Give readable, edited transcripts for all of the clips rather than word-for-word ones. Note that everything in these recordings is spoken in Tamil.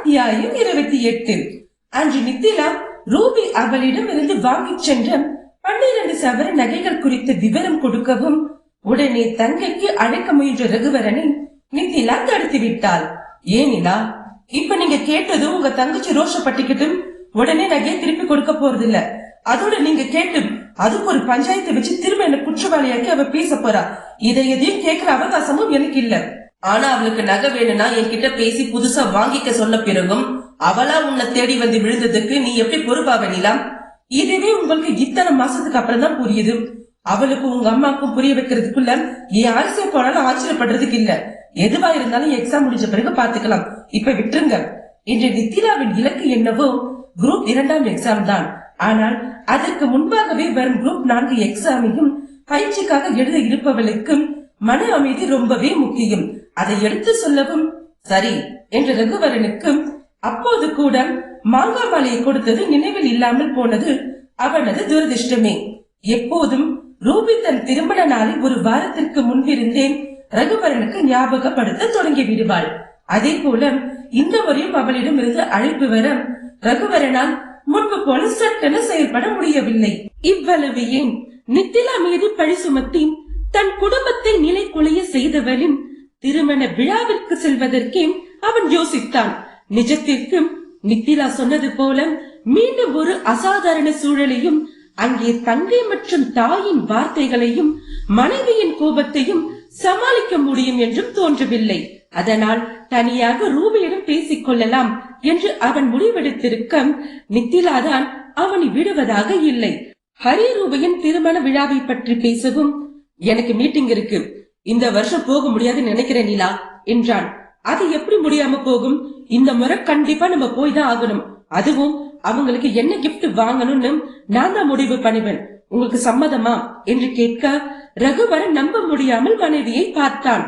அத்தியாயம் 28. அன்று நித்திலா ரூபி அவளிடம் இருந்து வாங்கிச் சென்ற 12 சவர நகைகள் குறித்த விவரம் கொடுக்கவும் உடனே தங்கைக்கு அழைக்க முயன்ற ரகுவரனை நித்திலா தடுத்து விட்டாள். ஏனிலா, இப்ப நீங்க கேட்டதும் உங்க தங்கச்சி ரோஷப்பட்டுக்கிட்டும் உடனே நகையை திருப்பி கொடுக்க போறது இல்ல. அதோட நீங்க கேட்டும் அதுக்கு ஒரு பஞ்சாயத்தை வச்சு திரும்ப என்ன குற்றவாளியாக்கி அவ பேச போறா. இதை எதையும் கேட்கிற அவகாசமும் எனக்கு இல்ல. ஆனா அவளுக்கு நகை வேணும்னா என்கிட்ட பேசி புதுசா வாங்கிக்க சொன்ன பிறகும் அவளா உன்னை தேடி வந்து விழுந்ததுக்கு நீ எப்படி பொறுப்பாவ நிலா? இதுவே உங்களுக்கு இத்தனை மாசத்துக்கு அப்புறம் தான் புரியுது. அவளுக்கு உங்க அம்மாக்கும் புரிய வைக்கிறதுக்குள்ள என் அரசியல் போனாலும் ஆச்சரியப்படுறதுக்கு இல்ல. எதுவா இருந்தாலும் எக்ஸாம் முடிஞ்ச பிறகு பாத்துக்கலாம், இப்ப விட்டுருங்க. இன்று நித்திலாவின் இலக்கு என்னவோ குரூப் 2ஆம் எக்ஸாம் தான். ஆனால் அதற்கு முன்பாகவே வரும் குரூப் 4 எக்ஸாமையும் பயிற்சிக்காக எழுத இருப்பவளுக்கு மன அமைதி ரொம்பவே முக்கியம். அதை எடுத்து சொல்லவும் சரி என்ற ரகுவரனுக்கு அப்போது கூட மாங்கா மாலையை கொடுத்தது நினைவில் இல்லாமல் போனது அவனது துரதிருஷ்டமே. எப்போதும் ரூபி தன் திருமண நாளை ஒரு வாரத்திற்கு முன்பிருந்தே ரகுவரனுக்கு ஞாபகப்படுத்த தொடங்கி விடுவாள். அதே போல இந்த முறையும் அவளிடம் இருந்து அழைப்பு வர ரகுவரனால் முன்பு போல சட்டென செயல்பட முடியவில்லை. இவ்வளவு ஏன் நித்திலா மீது பழி சுமத்தி தன் குடும்பத்தை நிலை குலைய செய்தவளின் திருமண விழாவிற்கு செல்வதற்கே அவன் யோசித்தான். நிஜத்திற்கு நித்திலா சொன்னது போல மீண்டும் ஒரு அசாதாரண சூழலையும் அங்கே தங்கை மற்றும் தாயின் வார்த்தைகளையும் மனைவியின் கோபத்தையும் சமாளிக்க முடியும் என்றும் தோன்றவில்லை. அதனால் தனியாக ரூபியிடம் பேசிக் கொள்ளலாம் என்று அவன் முடிவெடுத்திருக்க நித்திலாதான் அவனை விடுவதாக இல்லை. ஹரி ரூபியின் திருமண விழாவை பற்றி பேசவும் எனக்கு மீட்டிங் இருக்கு, இந்த வருஷம் போக முடியாது நினைக்கிறேன் நிலா என்றான். அது எப்படி முடியாம போகும்? இந்த முறை கண்டிப்பா நம்ம போய் தான் ஆகணும். அதுவும் அவங்களுக்கு என்ன கிஃப்ட் வாங்கணும்னு நான் தான் முடிவு பண்ணுவேன். உங்களுக்கு சம்மதமா என்று கேட்க ரகுவரன் நம்ப முடியாமல் மனைவியை பார்த்தான்.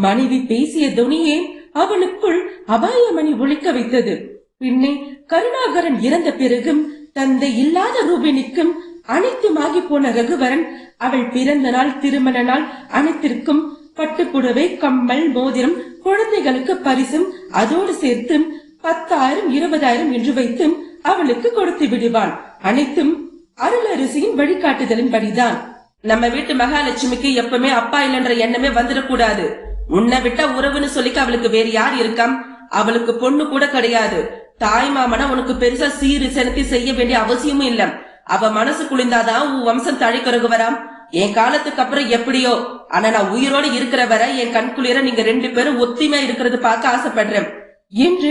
மனைவி பேசிய துணியே அவனுக்குள் அபாயமணி ஒழிக்க வைத்தது. பின்னே கருணாகரன் இறந்த பிறகும் தந்தை இல்லாத ரூபினிக்கும் அனைத்துமாகி போன ரகுவரன் அவள் பிறந்த நாள், திருமண நாள் அனைத்திற்கும் பட்டுப்புடவை, கம்மல், மோதிரம், குழந்தைகளுக்கு பரிசும் அதோடு சேர்த்து 10,000 20,000 என்று வைத்து அவளுக்கு கொடுத்து விடுவான். அனைத்தும் அருளரசியின் வழிகாட்டுதலின் படிதான். நம்ம வீட்டு மகாலட்சுமிக்கு எப்பவுமே அப்பா இல்லைன்ற எண்ணமே வந்துடக்கூடாது. உன்னை விட்டா உறவுன்னு சொல்லிக்க அவளுக்கு வேற யார் இருக்காம்? அவளுக்கு பொண்ணு கூட கிடையாது. தாய் மாமனா உனக்கு பெருசா சீறு செலுத்தி செய்ய வேண்டிய அவசியமும் இல்ல. அவ மனசு குளிந்தாதான் உன் வம்சம் தழைக்கிறகு வராம். என் காலத்துக்கு அப்புறம் எப்படியோ, ஆனா நான் உயிரோடு இருக்கிற வர என் கண்குளிர நீங்க 2 பேரும் ஒத்துமையா இருக்கிறது பார்க்க ஆசைப்படுறேன் என்று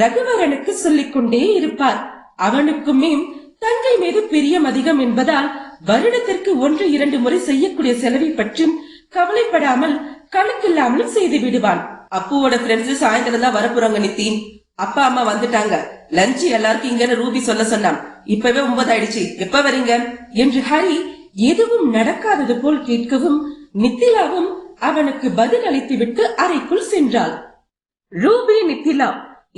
ரகுவரனுக்கு சொல்லிக் கொண்டே இருப்பார். அவனுக்குமே தங்கை மீது பிரியம் அதிகம் என்பதால் வருடத்திற்கு 1-2 முறை செய்யக்கூடிய செலவை பற்றி கவலைப்படாமல் கணக்கில்லாமலும் செய்து விடுவான். அப்புவோட ஃப்ரெண்ட்ஸ் சாயந்தரம் தான் வரப்போறாங்க நித்தி. அப்பா அம்மா வந்துட்டாங்க. லஞ்ச் எல்லாருக்கும் இங்க ரூபி சொல்ல சொன்னான். இப்பவே 9 ஆயிடுச்சு, எப்ப வரீங்க என்று ஹரி எதுவும் நடக்காதது போல் கேட்கவும் நித்திலாவும் அவனுக்கு பதில் அளித்து விட்டு அறைக்குள் சென்றாள். ரூபி, நித்திலா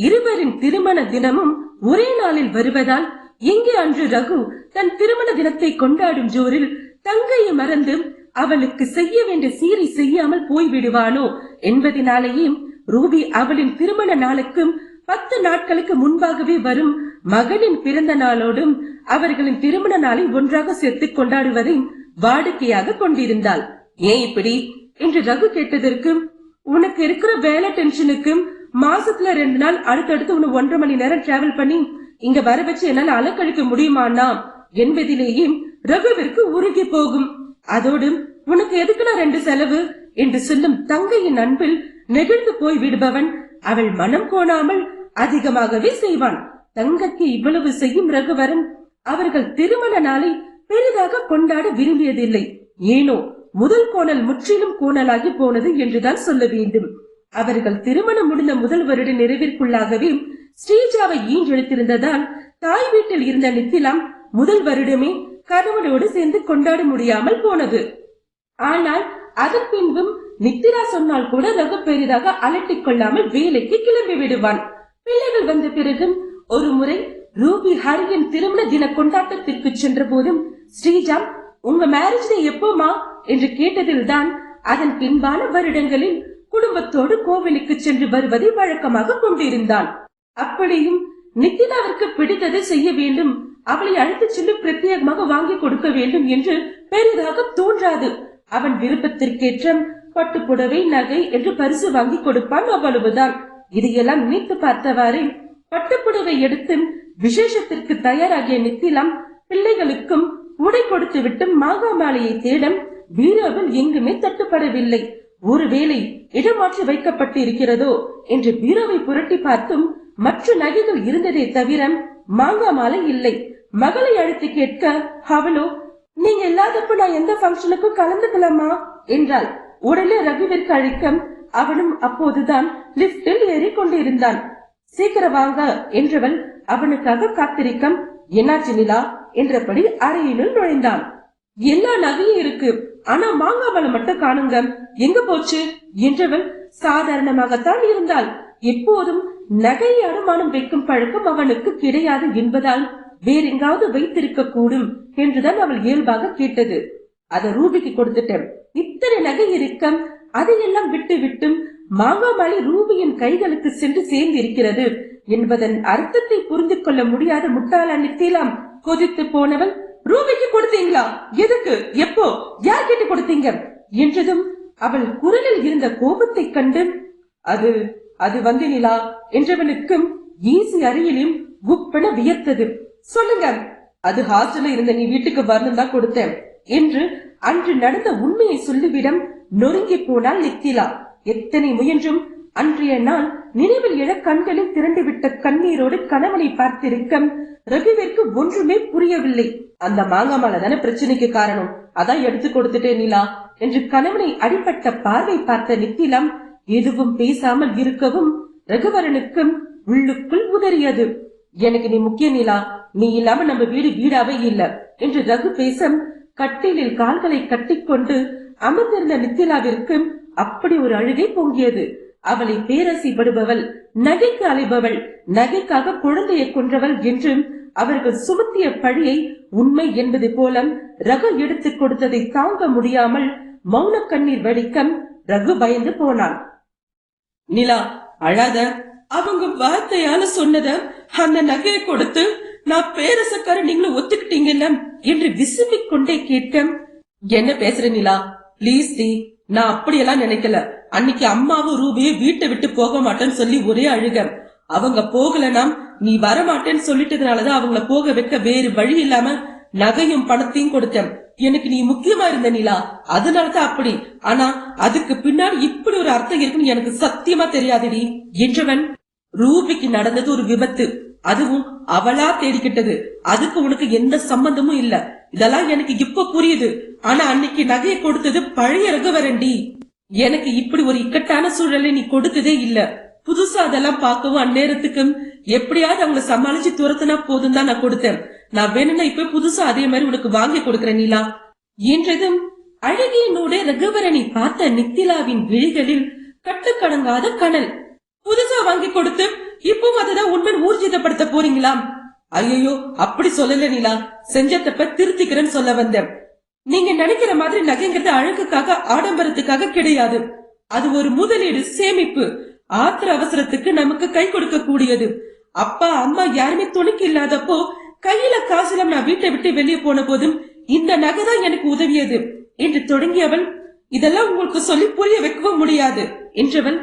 இருவரின் திருமண தினமும் ஒரே நாளில் வருவதால் எங்கே அன்று ரகு தன் திருமண தினத்தை கொண்டாடும் ஜோரில் தங்கையை மறந்து அவளுக்கு செய்ய வேண்டிய சீரை செய்யாமல் போய்விடுவானோ என்பதனாலேயே ரூபி அவளின் திருமண நாளுக்கும் 10 நாட்களுக்கு முன்பாகவே வரும் மகனின் பிறந்த நாளோடும் அவர்களின் திருமண நாளை ஒன்றாக சேர்த்து கொண்டாடுவதை வாடிக்கையாக கொண்டிருந்தாள். ஏன் இப்படி என்று ரகு கேட்டதற்கு, உனக்கு இருக்கிற வேலை டென்ஷனுக்கு மாசத்துல 2 நாள் அடுத்தடுத்து உன்னை 1.5 மணி நேரம் டிராவல் பண்ணி இங்க வர வச்சு என்னால அலக்கழிக்க முடியுமானா என்பதிலேயே ரகுவிற்கு உருகி போகும். அதோடு உனக்கு எதுக்குன்னா 2 செலவு என்று சொல்லும் தங்கையின் அன்பில் நெகிழ்ந்து போய் விடுபவன் அவள் மனம் கோணாமல் அதிகமாகவே செய்வான். தங்கைக்கு இவ்வளவு செய்யும் ரகுவரன் அவர்கள் திருமண நாளை பெரிதாக கொண்டாட விரும்பியதில்லை. ஏனோ முதல் கோணல் முற்றிலும் கோணலாகி போனது என்றுதான் சொல்ல வேண்டும். அவர்கள் திருமணம் முடிந்த முதல் வருட நிறைவிற்குள்ளாகவே ஸ்ரீஜாவை ஈன்றெடுத்திருந்ததால் தாய் வீட்டில் இருந்த நித்திலாம் முதல் வருடமே கணவனோடு சேர்ந்து கொண்டாட முடியாமல் போனது. ஆனால் அதன் பின்பும் நித்திரா சொன்னால் கூட ரகு பெரிதாக அலட்டிக் கொள்ளாமல் வேலைக்கு கிளம்பி விடுவான். பிள்ளைகள் வந்த பிறகும் ஒரு முறை ரூபி ஹரியின் திருமண தின கொண்டாட்டத்திற்கு சென்ற போதும் ஸ்ரீஜா, உங்க மேரேஜ் டே எப்போமா என்று கேட்டதில் தான் அதன் பின்பான வருடங்களில் குடும்பத்தோடு கோவிலுக்கு சென்று வருவதை வழக்கமாக கொண்டிருந்தான். அப்படியும் நித்திலாவிற்கு பிடித்ததை செய்ய வேண்டும், அவளை அழைத்து சென்று பிரத்யேகமாக வாங்கி கொடுக்க வேண்டும் என்று பெரிதாக தோன்றாது. அவன் விருப்பத்திற்கேற்ற பட்டுப்புடவை, நகை என்று பரிசு வாங்கி கொடுப்பான், அவ்வளவுதான். இதையெல்லாம் நினைத்து பார்த்தவாறு பட்டுப்புடவை எடுத்து விசேஷத்திற்கு தயாராகிய நித்திலாம் பிள்ளைகளுக்கும் உடை கொடுத்து விட்டு மாங்கா மாலையை தேடும். பீரோவில் எங்குமே தட்டுப்படவில்லை. ஒருவேளை இடமாற்றி வைக்கப்பட்டு இருக்கிறதோ என்று பீரோவை புரட்டி பார்த்தும் மற்ற நகைகள் இருந்ததே தவிர மாங்கா மாலை இல்லை. மகளை அழைத்து கேட்க அவளோ, நீங்க இல்லாதப்ப நான் எந்த பங்கனுக்கும் கலந்துக்கலாமா என்றாள். உடனே ரகுவிற்கு அழைக்க அவனும் அப்போதுதான் லிப்டில் ஏறி கொண்டிருந்தான். சீக்கிரம் வாங்க என்றவள் அவனுக்காக காத்திருக்க, என்னாச்சு நிலா என்றபடி அறையினுள் நுழைந்தான். எல்லா நகையும் இருக்கு, ஆனா மாங்காமலை மட்டும் காணுங்க, எங்க போச்சு என்றவள் சாதாரணமாகத்தான் இருந்தாள். எப்போதும் நகையை அனுமானம் வைக்கும் பழக்கம் அவனுக்கு கிடையாது என்பதால் வேறெங்காவது வைத்திருக்க கூடும் என்றுதான் அவள் இயல்பாக கேட்டது. அத ரூபிக்கு கொடுத்துட்டேன். இத்தனை நகை இருக்க அதையெல்லாம் விட்டு விட்டும் மாங்காமலை ரூபியின் கைகளுக்கு சென்று சேர்ந்து இருக்கிறது என்பதன் அர்த்தத்தை புரிந்து கொள்ள முடியாத முட்டாள நித்திலாம் கொதித்து போனவள், ரூபிக்கு கொடுத்தீங்களா? எதுக்கு? எப்போ? யார் கேட்டு கொடுத்தீங்க என்றதும் அவள் குரலில் இருந்த கோபத்தை கண்டு, அது வந்து நிலா என்றவனுக்கும் ஈசி அறையிலும் குப்பென வியர்த்தது. சொல்லுங்க. அது ஹாஸ்டல்ல இருந்த நீ வீட்டுக்கு வரணும் தான் கொடுத்தேன் என்று அன்று நடந்த உண்மையை சொல்லிவிடம் நொறுங்கி போனாள் நித்திலா. எத்தனை முயன்றும் அன்றைய நாள் நினைவில் எழ கண்களில் திரண்டுவிட்ட கண்ணீரோடு கணவனை பார்த்திருக்க ரகுவிற்கு ஒன்றுமே புரியவில்லை. அந்த மாங்காமால தானே பிரச்சனைக்கு காரணம், அதான் எடுத்து கொடுத்துட்டேன் நிலா என்று கணவனை அடிப்பட்ட பார்வை பார்த்த நித்திலம் எதுவும் பேசாமல் இருக்கவும் ரகுவரனுக்கும் உள்ளுக்குள் உதறியது. எனக்கு நீ முக்கிய நிலா, நீ இல்லாம நம்ம வீடு வீடாவே இல்ல என்று ரகு பேச கட்டிலில் கால்களை கட்டிக்கொண்டு அமர்ந்திருந்த நித்திலாவிற்கு அப்படி ஒரு அழுகை பொங்கியது. அவளை பேரசி படுபவள், நகைக்கு அலைபவள், நகைக்காக குழந்தையை கொன்றவள் என்று அவர்கள் சுமத்திய பழியை உண்மை என்பது போல ரகு எடுத்துக் கொடுத்ததை தாங்க முடியாமல் மௌன கண்ணீர் வடிக்க ரகு பயந்து போனான். நிலா அழாத, அவங்க வார்த்தையால சொன்னத அந்த நகையை கொடுத்து நான் பேரசக்கார நீங்களும் ஒத்துக்கிட்டீங்கல்ல என்று விசும்பிக் கொண்டே கேட்க, என்ன பேசுற நிலா, பிளீஸ் டி, நான் அப்படியெல்லாம் நினைக்கல. அன்னைக்கு அம்மாவும் ரூபியும் வீட்டை விட்டு போக மாட்டேன்னு சொல்லி ஒரே அழுக. அவங்க போகலனா நீ வரமாட்டேன்னு சொல்லிட்டதுனாலதான் அவங்கள போக வைக்க வேறு வழி இல்லாம நகையும் பணத்தையும் கொடுத்தேன். எனக்கு நீ முக்கியமா இருந்த நிலா, அதனாலதான் அப்படி. ஆனா அதுக்கு பின்னாடி இப்படி ஒரு அர்த்தம் இருக்குன்னு எனக்கு சத்தியமா தெரியாதுடி என்றவன், ரூபிக்கு நடந்தது ஒரு விபத்து, அதுவும் அவளா தேடிக்கிட்டது, அதுக்கு உனக்கு எந்த சம்பந்தமும் இல்ல. இதெல்லாம் எனக்கு இப்ப புரியுது. ஆனா அன்னைக்கு நகையை கொடுத்தது பழைய ரகுவரண்டி. எனக்கு இப்படி ஒரு இக்கட்டான சூழலை நீ கொடுத்ததே இல்ல. புதுசா அதெல்லாம் பார்க்கவும் அந்நேரத்துக்கு எப்படியாவது அவங்களை சமாளிச்சு துரத்துனா போதும் தான் நான் கொடுத்தேன். நான் வேணும்னா இப்ப புதுசா அதே மாதிரி உனக்கு வாங்கி கொடுக்கறேன் நிலா என்றதும் அழகியனோட ரகுவரனை பார்த்த நித்திலாவின் விழிகளில் கட்டுக்கடங்காத கனல். புதுசா வாங்கி கொடுத்து இப்பவும் அததான் உண்மை ஊர்ஜிதப்படுத்த போறீங்களா? ஐயோ அப்படி சொல்லல நிலா, செஞ்ச தப்ப திருத்திக்கிறேன்னு சொல்ல வந்தேன். நீங்க நினைக்கிற மாதிரி நகைங்கிறது அழகுக்காக ஆடம்பரத்துக்காக கிடையாது. அது ஒரு முதலீடு, சேமிப்பு. ஆத்திர அவசரத்துக்கு நமக்கு கை கொடுக்க கூடியது. அப்பா அம்மா யாருமே துணைக்கு இல்லாதப்போ கையில காசுலாம் நான் வீட்டை விட்டு வெளியே போன போதும் இந்த நகைதான் எனக்கு உதவியது என்று தொடங்கியவள், இதெல்லாம் உங்களுக்கு சொல்லி புரிய வைக்கவும் முடியாது என்றவள்,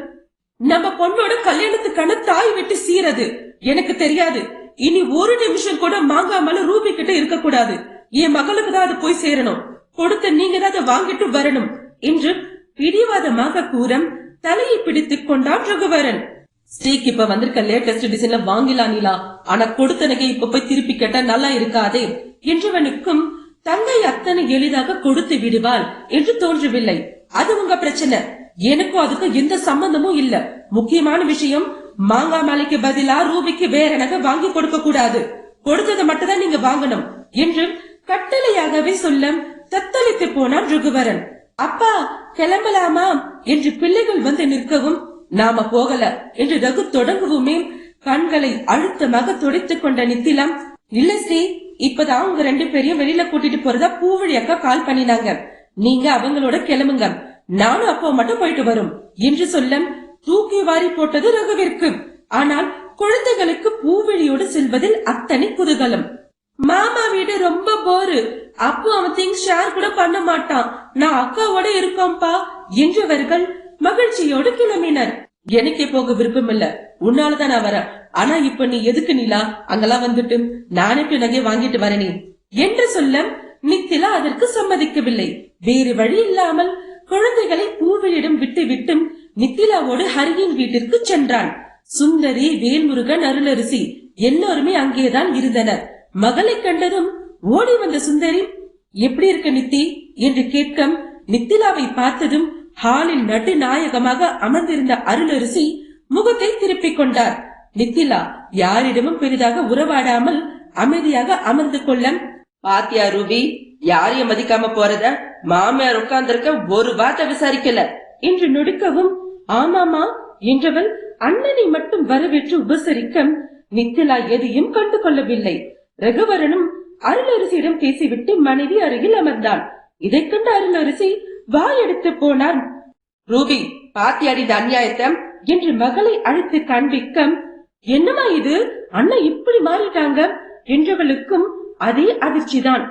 நம்ம பொண்ணோட கல்யாணத்துக்கான தாய் விட்டு சீரது எனக்கு தெரியாது. இனி ஒரு நிமிஷம் கூட மாங்காமல ரூபி கிட்ட இருக்க கூடாது. என் மகளுக்கு தான் அது போய் சேரணும். கொடுத்த நீங்க தான் அதை வாங்கிட்டு வரணும் என்று பிடிவாதமாக கூற தலையை பிடித்துக் கொண்டான் ரகுவரன். ஸ்ரீக்கு இப்ப வந்திருக்க லேட்டஸ்ட் டிசைன்ல வாங்கிலாம் நிலா, ஆனா கொடுத்த நகை இப்ப போய் திருப்பி கேட்டா நல்லா இருக்காதே என்றவனுக்கும் தங்கை அத்தனை எளிதாக கொடுத்து விடுவாள் என்று தோன்றவில்லை. அது உங்க பிரச்சனை, எனக்கும் அதுக்கு எந்த சம்பந்தமும் இல்ல. முக்கியமான விஷயம், மாங்கா மாலைக்கு பதிலா ரூபிக்கு வேற நகை வாங்கி கொடுக்க கூடாது, கொடுத்ததை மட்டும் தான் நீங்க வாங்கணும் என்று கட்டளையாகவே சொல்ல தத்தளித்து போனான் ரகுவரன். அப்பா கிளம்பலாமா என்று பிள்ளைகள் வந்து நிற்கவும், நாம போகல என்று ரகு தொடங்குவுமே கண்களை அழுத்தமாக துடைத்துக் கொண்ட நித்திலம், இல்ல ஸ்ரீ, இப்பதான் அவங்க 2 பேரையும் வெளியில கூட்டிட்டு போறதா பூவழி அக்கா கால் பண்ணினாங்க, நீங்க அவங்களோட கிளம்புங்க, நானும் அப்போ மட்டும் போயிட்டு வரும் என்று சொல்ல தூக்கி வாரி போட்டது ரகுவிற்கு. ஆனால் குழந்தைகளுக்கு பூவெளியோடு செல்வதில் அத்தனை குதூகலம். மாமா வீடு ரொம்ப போரு, அப்போ அவன் திங்ஸ் ஷேர் கூட பண்ண மாட்டான், நான் அக்காவோட இருக்கோம்பா என்றவர்கள் மகிழ்ச்சியோடு கிளம்பினர். எனக்கே போக விருப்பம் இல்ல, உன்னாலதான் நான் வரேன். ஆனா இப்ப நீ எதுக்கு நிலா அங்கெல்லாம் வந்துட்டு நானே நகை வாங்கிட்டு வரேனே என்று சொல்ல நித்திலா அதற்கு சம்மதிக்கவில்லை. வேறு வழி இல்லாமல் குழந்தைகளை பூவெளியிடம் விட்டு விட்டு நித்திலாவோடு ஹரியின் வீட்டிற்கு சென்றான். சுந்தரி, வேல்முருகன், அருளரசி எல்லோருமே அங்கேதான் இருந்தனர். மகளை கண்டதும் ஓடி வந்த சுந்தரி, எப்படி இருக்க நித்தி என்று கேட்க, நித்திலாவை பார்த்ததும் ஹாலில் நடு நாயகமாக அமர்ந்திருந்த அருளரசி முகத்தை திருப்பிக் கொண்டார். நித்திலா யாரிடமும் பெரிதாக உறவாடாமல் அமைதியாக அமர்ந்து கொள்ள, பாத்தியா ரூபி, யாரையும் மதிக்காம போறத, மாமியார் உட்கார்ந்திருக்க ஒரு வார்த்தை விசாரிக்கல என்று நொடுக்கவும், ஆமாமா என்றவள் அண்ணனை மட்டும் வரவேற்று உபசரிக்க நித்திலா எதையும் கண்டு கொள்ளவில்லை. ரகுவரனும் அருளரசியிடம் பேசிவிட்டு மனைவி அருகில் அமர்ந்தான். இதை கண்ட அருளரசி வாயெடுத்து போனார். ரூபி, பாத்தியாடி இந்த அநியாயத்தை என்று மகளை அழைத்து காண்பிக்க, என்னமா இது, அண்ணன் இப்படி மாறிட்டாங்க என்றவளுக்கும் அதே அதிர்ச்சிதான்.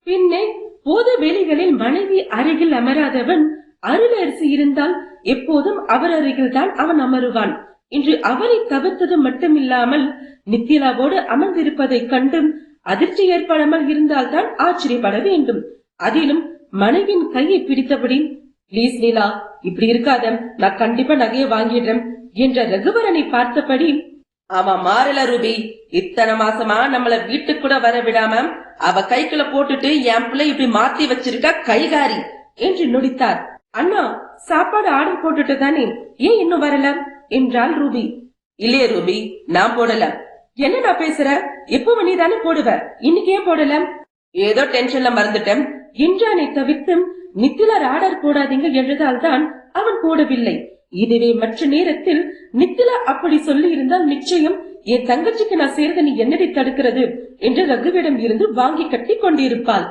பின்னே பொது வேலைகளில் மனைவி அருகில் அமராதவன் அருளரசி இருந்தால் எப்போதும் அவர் அருகில் தான் அவன் அமருவான். இன்று அவரை தவிர்த்தது மட்டுமில்லாமல் நித்திலாவோடு அமர்ந்திருப்பதை கண்டும் அதிர்ச்சி ஏற்படாமல் இருந்தால்தான் ஆச்சரியப்பட வேண்டும். அதிலும் மனைவின் கையை பிடித்தபடி, பிளீஸ் நீலா, இப்படி இருக்காத, நான் கண்டிப்பா நகையை வாங்கிடுறேன் என்ற ரகுவரனை பார்த்தபடி, அவன் மாறல ரூபி, இத்தனை மாசமா நம்மள வீட்டுக்கு கூட வர விடாம அவ கைக்குள்ள போட்டுட்டு என் பிள்ளை இப்படி மாத்தி வச்சிருக்கா கைகாரி என்று நொடித்தார். அண்ணா, சாப்பாடு ஆர்டர் போட்டுட்டு தானே, ஏன் இன்னும் வரல என்றாள் ரூபி. இல்லையே ரூபி, நான் போடல. என்ன நான் பேசுற, எப்பவும் நீ தானே போடுவ, இன்னைக்கு ஏன் போடல? ஏதோ டென்ஷன்ல மறந்துட்டேன் என்றானை தவிர்த்து நித்திலர் ஆர்டர் போடாதீங்க என்றதால் தான் அவன் போடவில்லை. இதுவே மற்ற நேரத்தில் நித்திலா அப்படி சொல்லி இருந்தால் நிச்சயம் என் தங்கச்சிக்கு நான் சேர்ந்து நீ என்னடி தடுக்கிறது என்று ரகுவிடம் இருந்து வாங்கி கட்டி கொண்டிருப்பாள்.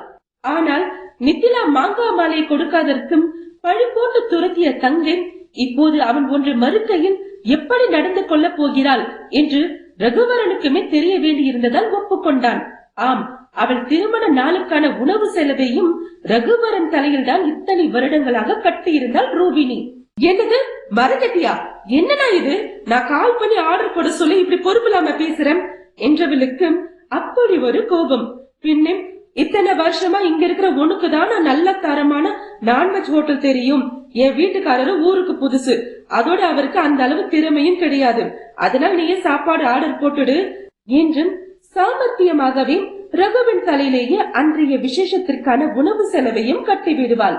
ஆனால் நித்திலா மாங்கா மாலை கொடுக்காதற்கும் பழி போட்டு துரத்திய தங்கை இப்போது அவன் ஒன்று மறுக்கையில் எப்படி நடந்து கொள்ள போகிறாள் என்று ரகுவரனுக்குமே தெரிய வேண்டியிருந்ததால் ஒப்புக்கொண்டான். ஆம், அவள் திருமண நாளுக்கான உணவு செலவையும் ரகுவரன் தலையில் தான் இத்தனை வருடங்களாக கட்டியிருந்தாள் ரூபினி. என்னது, மறந்துட்டியா? என்னன்னா இது, நான் கால் பண்ணி ஆர்டர் போட சொல்லி இப்படி பொறுப்பு இல்லாம பேசுறேன் என்றவளுக்கு அப்படி ஒரு கோபம். பின்னே இத்தனை வருஷமா இங்க இருக்கிற உனக்கு தான் நல்ல தரமான நான்வெஜ் ஹோட்டல் தெரியும், என் வீட்டுக்காரரு ஊருக்கு புதுசு, அதோட அவருக்கு அந்த அளவு திறமையும் கிடையாது, அதனால நீயே சாப்பாடு ஆர்டர் போட்டுடு என்றும் சாமர்த்தியமாகவே ரகுவின் தலையிலேயே அன்றைய விசேஷத்திற்கான உணவு செலவையும் கட்டிவிடுவாள்.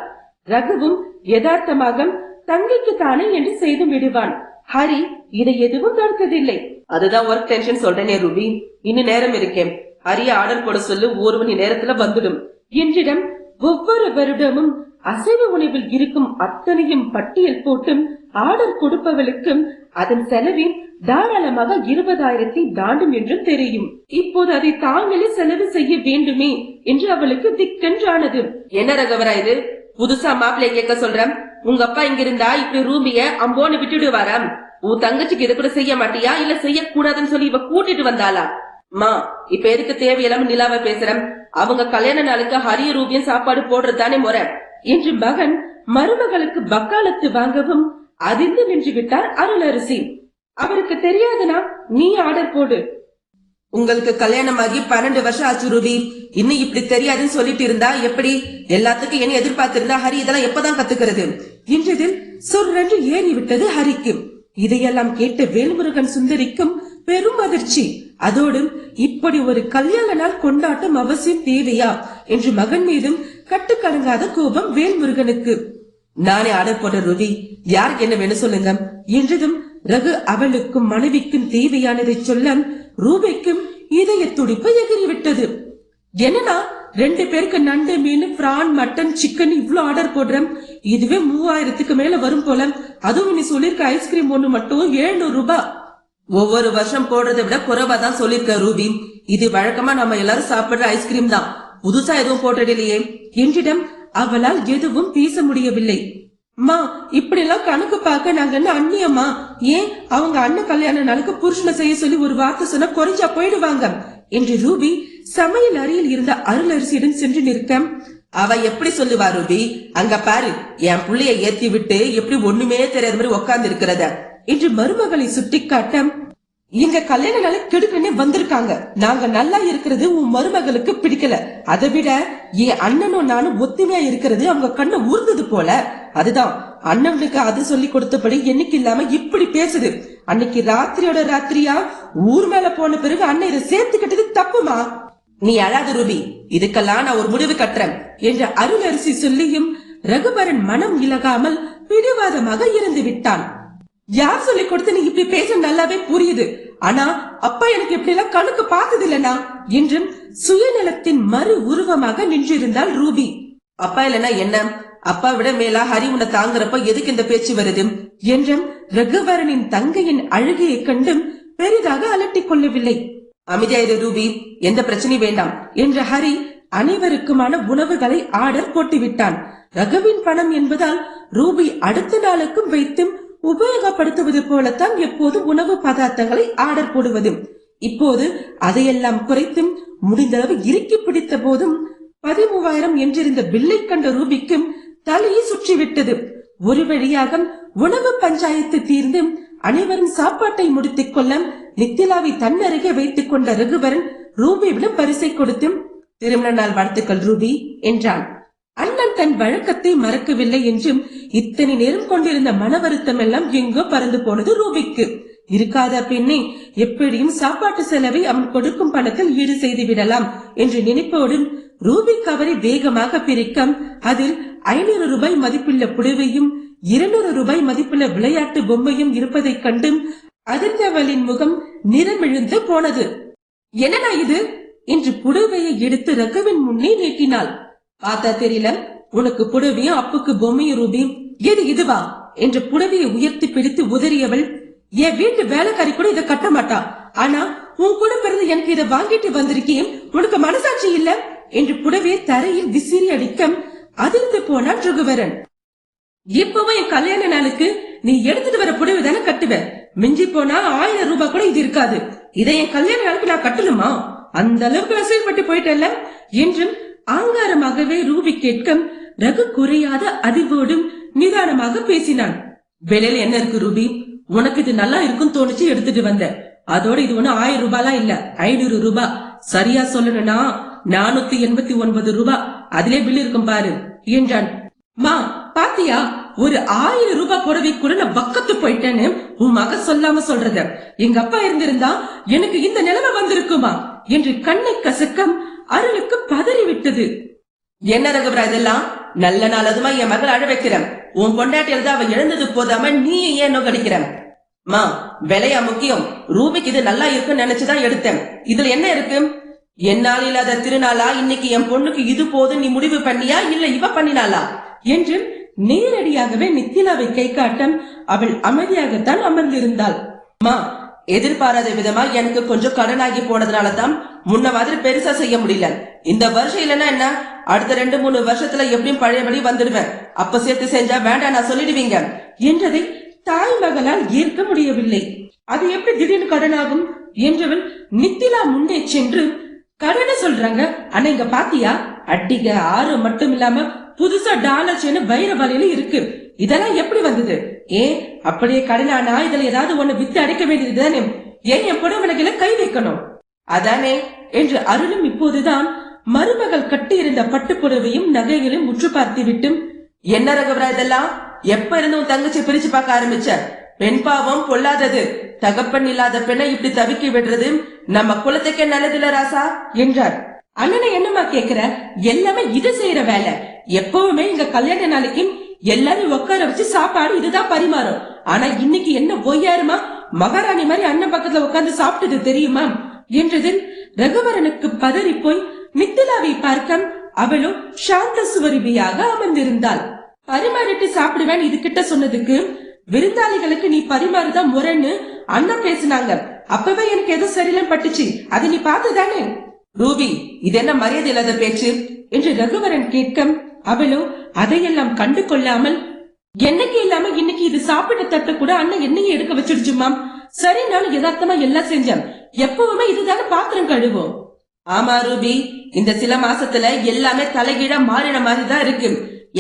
ரகுவும் யதார்த்தமாக தங்கைக்கு தானே என்று செய்து விடுவான். ஹரி இதை எதுவும் தடுத்ததில்லை. அதுதான் ஒர்க் டென்ஷன் சொல்றேனே ரூபி, இன்னும் நேரம் இருக்கேன், ஹரிய ஆர்டர் போட சொல்லு, 1 மணி நேரத்துல வந்துடும் என்றிடம் ஒவ்வொரு வருடமும் அசைவ உணவில் இருக்கும் அத்தனையும் பட்டியல் போட்டும் ஆர்டர் கொடுப்பவளுக்கும் அதன் செலவில் தாராளமாக 20,000 தாண்டும் என்று தெரியும். இப்போது அதை தாங்களே செலவு செய்ய வேண்டுமே என்று அவளுக்கு திக்கென்றானது. என்ன ரகவரா இது, புதுசா மாப்பிள்ளை கேட்க சொல்றேன், உங்க அப்பா இங்க இருந்தா இப்படி ரூபிய அம்போன்னு விட்டுடுவாராம், உன் தங்கச்சிக்கு இது கூட செய்ய மாட்டியா, இல்ல செய்ய கூடாதுன்னு சொல்லி இவ கூட்டிட்டு வந்தாளா? மா, இப்ப எதுக்கு தேவையில்லாம நிலாவ பேசுறேன், அவங்க கல்யாண நாளுக்கு ஹரிய ரூபியும் சாப்பாடு போடுறதுதானே முறை என்று மகன் மருமகளுக்கு வக்காலத்து வாங்கவும் அதிர்ந்து நின்று விட்டார் அருளரசி. அவருக்கு தெரியாதுனா நீ ஆர்டர் போடு. உங்களுக்கு கல்யாணமாகி 12 வருஷம் ஆச்சு ரூபி, இன்னும் இப்படி தெரியாதுன்னு சொல்லிட்டு இருந்தா எப்படி? எல்லாத்துக்கும் என்ன எதிர்பார்த்திருந்தா ஹரி இதெல்லாம் எப்பதான் கத்துக்கிறது என்றதில் சொர்ரென்று ஏறிவிட்டது ஹரிக்கு. இதையெல்லாம் கேட்ட வேல்முருகன் சுந்தரிக்கும் பெரும் அதிர்ச்சி. அதோடு இப்படி ஒரு கல்யாண நாள் கொண்டாட்டம் அவசியம் தேவையா என்று மகன் மீதும் கட்டுக்கடங்காத கோபம் வேல்முருகனுக்கு. நானே ஆர்டர் போட்ட ரூபி, யாருக்கு என்ன வேணும் சொல்லுங்க என்றதும் ரகு அவளுக்கும் மனைவிக்கும் தேவையானதை சொல்ல ரூபிக்கும் இதய துடிப்பு எகிரிவிட்டது. என்னன்னா 2 பேருக்கு நண்டு, மீன், பிரான், மட்டன், சிக்கன் இவ்ளோ ஆர்டர் போடுறேன், இதுவே 3000க்கு மேல வரும் போல, அதுவும் நீ சொல்லிருக்க ஐஸ்கிரீம் ஒண்ணு மட்டும் 700 ரூபாய். ஒவ்வொரு வருஷம் போடுறதை விட குறைவா தான் சொல்லிருக்க ரூபி, இது வழக்கமா நம்ம எல்லாரும் சாப்பிடுற ஐஸ்கிரீம் தான், புதுசா எதுவும் போட்டதில்லையே என்றிடம் அவளால் எதுவும் பேச முடியவில்லை. மா இப்படி எல்லாம் கணக்கு பார்க்க நாங்க என்ன அண்ணியம்மா? ஏன் அவங்க அண்ணன் கல்யாண நாளுக்கு புருஷனை செய்ய சொல்லி ஒரு வார்த்தை சொன்னா குறைஞ்சா போயிடுவாங்க என்று ரூபி சமையல் அறையில் இருந்த அருளரசியிடம் சென்று நிற்க, அவ எப்படி சொல்லுவா ரூபி? அங்க பாரு, என் புள்ளைய ஏத்தி விட்டு எப்படி ஒண்ணுமே தெரியாத மாதிரி உட்கார்ந்து இருக்கிறத என்று மருமகளை சுட்டிக்காட்ட, எங்க கல்யாண நாளை கெடுக்கனே வந்திருக்காங்க. நாங்க நல்லா இருக்கிறது உன் மருமகளுக்கு பிடிக்கல. அதை விட என் அண்ணனும் நானும் ஒத்துமையா இருக்கிறது அவங்க கண்ணை ஊர்ந்தது போல. அதுதான் அண்ணனுக்கு அது சொல்லி கொடுத்தபடி என்னைக்கு இல்லாம இப்படி பேசுது. அன்னைக்கு ராத்திரியோட ராத்திரியா ஊர் மேல போன பிறகு அண்ணன் இதை சேர்த்துக்கிட்டது தப்புமா? நீ அழாத ரூபி, இதுக்கெல்லாம் நான் ஒரு முடிவு கட்டுறேன் என்ற அருளரசி சொல்லியும் ரகுவரன் மனம் இலகாமல் பிடிவாதமாக இருந்து விட்டான். யார் சொல்லி கொடுத்து நீ இப்படி பேச நல்லாவே புரியுது. ஆனா அப்பா எனக்கு இப்படி எல்லாம் கணக்கு பார்த்தது இல்லனா என்றும் சுயநலத்தின் மறு உருவமாக நின்றிருந்தாள் ரூபி. அப்பா இல்லனா என்ன? அப்பா விட மேலா ஹரி உன்னை தாங்குறப்ப எதுக்கு இந்த பேச்சு வருது என்றும் ரகுவரனின் தங்கையின் அழுகையை கண்டும் பெரிதாக அலட்டிக் கொள்ளவில்லை. அமைதியாயிரு ரூபி, எந்த பிரச்சனையும் வேண்டாம் என்ற ஹரி அனைவருக்குமான உணவுகளை ஆர்டர் போட்டுவிட்டான். ரகுவின் பணம் என்பதால் ரூபி அடுத்த நாளுக்கும் வைத்தும் உபயோகப்படுத்துவது போலத்தான் எப்போது உணவு பதார்த்தங்களை ஆர்டர் போடுவது. இப்போது அதையெல்லாம் குறைத்தும் முடிந்தளவு இறுக்கி பிடித்த போதும் 13,000 என்றிருந்த பில்லை கண்ட ரூபிக்கும் தலையை சுற்றிவிட்டது. ஒரு வழியாக உணவு பஞ்சாயத்து தீர்ந்து அனைவரும் சாப்பாட்டை முடித்துக் கொள்ள நித்திலாவை தன்னருகே வைத்துக் கொண்ட ரகுவரன் ரூபியிடம் பரிசை கொடுத்து, திருமண நாள் வாழ்த்துக்கள் ரூபி என்றான். அண்ணன் தன் வழக்கத்தை மறக்கவில்லை என்றும் இத்தனை நேரம் கொண்டிருந்த மன வருத்தம் எல்லாம் எங்கோ பறந்து போனது ரூபிக்கு. இருக்காத பெண்ணை எப்படியும் சாப்பாட்டு செலவை அவன் கொடுக்கும் பணத்தில் ஈடு செய்து விடலாம் என்று நினைப்போடும் ரூபி கவரை வேகமாக பிரிக்க அதில் 500 ரூபாய் மதிப்புள்ள புடவையும் 200 ரூபாய் மதிப்புள்ள விளையாட்டு பொம்மையும் இருப்பதை கண்டும் அதிர்ந்தவளின் முகம் நிறமிழுந்து போனது. என்னடா இது என்று புடவையை எடுத்து ரகுவின் முன்னே நீட்டினாள். பார்த்தா தெரியல, உனக்கு புடவையும் அப்புக்கு பொம்மையும் ரூபி, எது இதுவா என்று புடவையை உயர்த்தி பிடித்து உதறியவள், என் வீட்டு வேலைக்காரி கூட இதை கட்ட மாட்டா. ஆனா உன் கூட பிறந்து எனக்கு இதை வாங்கிட்டு வந்திருக்கேன், உனக்கு மனசாட்சி இல்ல என்று புடவையை தரையில் விசிறி அடிக்க அதிர்ந்து போனான் ரகுவரன். இப்பவும் என் கல்யாண நாளுக்கு நீ எடுத்துட்டு வர புடவை தானே கட்டுவ, மிஞ்சி போனா 1000 ரூபாய் கூட இது இருக்காது. இதை என் கல்யாண நாளுக்கு நான் கட்டணுமா? அந்த அளவுக்கு அசைப்பட்டு போயிட்டல்ல என்றும் ஆங்காரமாகவே ரூபி கேட்க ரகு குறையாத அதிர்வோடும் நிதானமாக பேசினான். விலையில என்ன இருக்கு ரூபி? உனக்கு இது நல்லா இருக்கும் தோணுச்சு எடுத்துட்டு வந்த. அதோட இது ஒண்ணு 1000 ரூபாய்லாம் இல்ல, 500 ரூபாய். சரியா சொல்லணும்னா 489 ரூபாய். அதிலே பில் இருக்கும் பாரு என்றான். மா பாத்தியா, ஒரு 1000 ரூபாய் புடவை கூட நான் வக்கத்து போயிட்டேன்னு உன் மக சொல்லாம சொல்றத. எங்க அப்பா இருந்திருந்தா எனக்கு இந்த நிலைமை வந்திருக்குமா என்று கண்ணை கசக்கம் அருளுக்கு பதறிவிட்டது. என்ன ரகுவரா இதெல்லாம்? நல்ல நாள் அதுமா என் மகள் அழ வைக்கிறேன். உன் பொண்டாட்டியில தான் அவ எழுந்தது போதாம நீ ஏன் நோக்கடிக்கிற? மா, விலையா முக்கியம்? ரூபிக்கு இது நல்லா இருக்குன்னு நினைச்சுதான் எடுத்தேன். இதுல என்ன இருக்கு? என்னால் இல்லாத திருநாளா இன்னைக்கு என் பொண்ணுக்கு இது போதும் நீ முடிவு பண்ணியா இல்ல இவ பண்ணினாளா என்று நேரடியாகவே நித்திலாவை கை காட்டம் அவள் அமைதியாகத்தான் அமர்ந்திருந்தாள். மா, எதிர்பாராத விதமா எனக்கு கொஞ்சம் கடனாகி போனதுனாலதான் முன்ன மாதிரி பெருசா செய்ய முடியல. இந்த வருஷம் இல்லன்னா என்ன, அடுத்த 2-3 வருஷத்துல எப்படியும் பழையபடி வந்துடுவேன். அப்ப சேர்த்து செஞ்சா வேண்டாம் நான் சொல்லிடுவீங்க என்றதை தாய் மகளால் ஏற்க முடியவில்லை. அது எப்படி திடீர்னு கடனாகும் என்றவள் நித்திலா முன்னே சென்று, கடனை சொல்றாங்க ஆனா இங்க பாத்தியா, அடிக 6 மட்டும் இல்லாம புதுசா டாலர் சென்னு வைர வலையில இருக்கு. இதெல்லாம் எப்படி வந்தது? ஏன் அப்படியே கடனானா இதுல ஏதாவது ஒண்ணு வித்து அடைக்க வேண்டியது தானே? ஏன் என் புடவனைகளை கை வைக்கணும்? அதானே என்று அருளும் இப்போதுதான் மருமகள் கட்டி இருந்த பட்டு புடவையும் நகைகளையும் முற்று பார்த்து விட்டும், என்ன ரகுவரா இதெல்லாம்? எப்ப இருந்து உன் தங்கச்சி பிரிச்சு பார்க்க ஆரம்பிச்ச? பெண் பாவம் பொல்லாதது. தகப்பன் இல்லாத பெண்ணை இப்படி தவிக்க விடுறது நம்ம குலத்துக்கே நல்லதில்ல ராசா என்றார். அண்ணனை என்னமா கேக்குற? எல்லாமே இது செய்யற வேலை. எப்பவுமே இங்க கல்யாண நாளைக்கு எல்லாரும் உட்கார வச்சு சாப்பாடு இதுதான் பரிமாறும். ஆனா இன்னைக்கு என்ன பொய்யாருமா, மகாராணி மாதிரி அண்ணன் பக்கத்துல உட்கார்ந்து சாப்பிட்டது தெரியுமா என்றதில் ரகுவரனுக்கு பதறி போய் நித்திலாவை பார்க்க அவளும் சாந்த சுவரிபியாக அமர்ந்திருந்தாள். பரிமாறிட்டு சாப்பிடுவேன் இது கிட்ட சொன்னதுக்கு, விருந்தாளிகளுக்கு நீ பரிமாறுதான் முறைன்னு அண்ணன் பேசினாங்க. அப்பவே எனக்கு எதுவும் சரியில்லைன்னு பட்டுச்சு. அதை நீ பார்த்துதானே? ரூபி, இது என்ன மரியாதை இல்லாத பேச்சு என்று ரகுவரன் கேட்க அவளோ அதையெல்லாம் கண்டு கொள்ளாமல், என்னைக்கு இல்லாம இன்னைக்கு இது சாப்பிட்ட தட்ட கூட அண்ணன் என்னையும் எடுக்க வச்சிடுச்சுமாம். சரி, நான் யதார்த்தமா எல்லாம் செஞ்சேன். எப்பவுமே இதுதானே பாத்திரம் கழுவோம். ஆமா ரூபி, இந்த சில மாசத்துல எல்லாமே தலைகீழா மாறின மாதிரிதான் இருக்கு.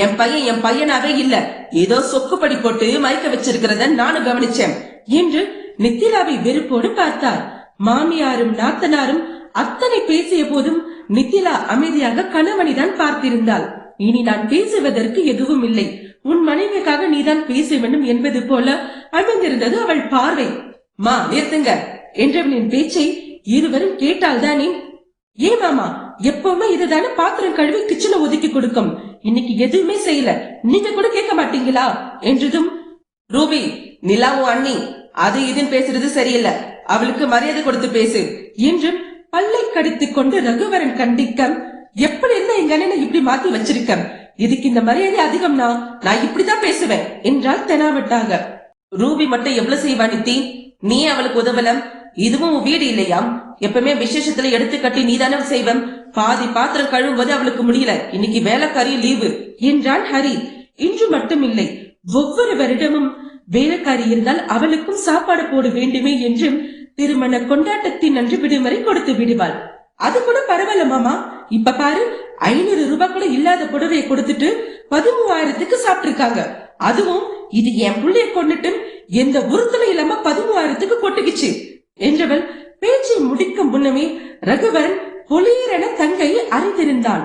என் பையனாவே இல்ல, ஏதோ சொக்குப்படி போட்டு மயக்க வச்சிருக்கிறத நானும் கவனிச்சேன் என்று நித்திலாவை வெறுப்போடு பார்த்தார். மாமியாரும் நாத்தனாரும் அத்தனை பேசிய போதும் நித்திலா அமைதியாக கணவனிதான் பார்த்திருந்தாள். இனி நான் பேசுவதற்கு எதுவும் இல்லை, உன் மனைவிக்காக நீதான் பேச வேண்டும் என்பது போல அமைந்திருந்தது அவள் பார்வை. மா நிறுத்துங்க என்றவனின் பேச்சை இருவரும் கேட்டால்தானே. ஏன் மாமா, எப்பவுமே இதுதானே பாத்திரம் கழுவி கிச்சனை ஒதுக்கி கொடுக்கும். இன்னைக்கு எதுவுமே செய்யல, நீங்க கூட கேட்க மாட்டீங்களா என்றதும், ரூபி, நிலாவும் அண்ணி அது இதுன்னு பேசுறது சரியில்லை, அவளுக்கு மரியாதை கொடுத்து பேசு என்றும் பல்லை கடித்துக் கொண்டு ரகுவரன் கண்டிக்க, எப்படி இருந்தா எங்க அண்ணனை இப்படி மாத்தி வச்சிருக்க, இதுக்கு இந்த மரியாதை அதிகம்னா நான் இப்படிதான் பேசுவேன் என்றால் தெனாவட்டாக. ரூபி மட்டும் எவ்வளவு செய்வா நித்தி, நீ அவளுக்கு உதவலம், இதுவும் வீடு இல்லையாம், எப்பவுமே விசேஷத்துல எடுத்து கட்டி நீதானே செய்வம், பாதி பாத்திரம் கழுவும் போது அவளுக்கு முடியல, இன்னைக்கு வேலைக்காரி லீவு என்றான் ஹரி. இன்று மட்டும் இல்லை, ஒவ்வொரு வருடமும் வேலைக்காரி இருந்தால் அவளுக்கும் சாப்பாடு போட வேண்டுமே என்றும் திருமண கொண்டாட்டத்தின் அன்று விடுமுறை கொடுத்து விடுவாள். அது கூட பரவாயில்ல மாமா, இப்ப பாரு 500 ரூபாய் கூட இல்லாத புடவையை கொடுத்துட்டு 13,000க்கு சாப்பிட்டு இருக்காங்க. அதுவும் இது என் புள்ளைய கொண்டுட்டு எந்த உறுத்தலும் இல்லாம 13,000க்கு கொட்டுக்குச்சு என்றவள் பேச்சை முடிக்கும் முன்னமே ரகுவரன் பொலியரென தங்கையை அறிந்திருந்தான்.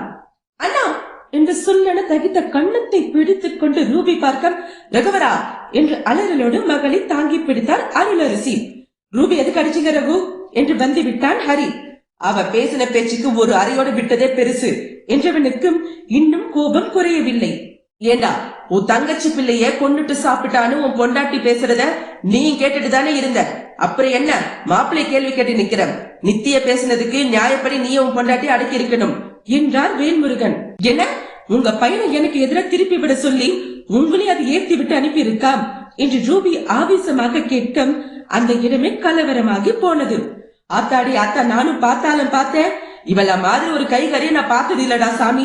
அண்ணா என்று சொல்லென தகித்த கண்ணத்தை பிடித்துக் கொண்டு ரூபி பார்க்க, ரகுவரா என்று அலறலோடு மகளை தாங்கி பிடித்தார் அருளரசி. ரூபி எதுக்கு அடிச்சுங்க ரகு என்று வந்து விட்டான் ஹரி. அவ பேசின பேச்சுக்கு ஒரு அறையோடு விட்டதே பெருசு என்றவனுக்கும் இன்னும் கோபம் குறையவில்லை. ஏண்டா, உன் தங்கச்சி பிள்ளைய கொண்டுட்டு சாப்பிட்டான்னு உன் பொண்டாட்டி பேசுறத நீ கேட்டுட்டு தானே இருந்த, அப்புறம் என்ன மாப்பிள்ளை கேள்வி கேட்டு நிக்கிற, நித்திய பேசினதுக்கு நியாயப்படி நீ உன் பொண்டாட்டி அடக்கி இருக்கணும் என்றார் வேல்முருகன். என்ன, உங்க பையனை எனக்கு எதிராக திருப்பி விட சொல்லி உங்களே அதை ஏற்றி விட்டு அனுப்பி இருக்காம் என்று ரூபி ஆவேசமாக கேட்க அந்த இடமே கலவரமாகி போனது. ஆத்தாடி ஆத்தா, நானும் பார்த்தாலும் பார்த்தேன், இவள மாதிரி ஒரு கைகறிய நான் பார்த்தது இல்லடா சாமி,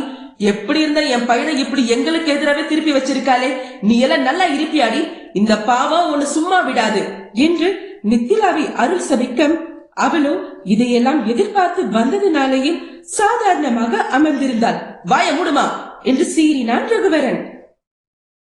எப்படி இருந்தா என் பையனை இப்படி எங்களுக்கு எதிராவே திருப்பி வச்சிருக்காளே, நீ எல்லாம் நல்லா இருப்பியாடி, இந்த பாவம் ஒன்னு சும்மா விடாது என்று நித்திலாவை அருள் சபிக்க, அவளோ இதையெல்லாம் எதிர்பார்த்து வந்ததினாலேயே சாதாரணமாக அமர்ந்திருந்தாள். வாய மூடுமா என்று சீறினான் ரகுவரன்.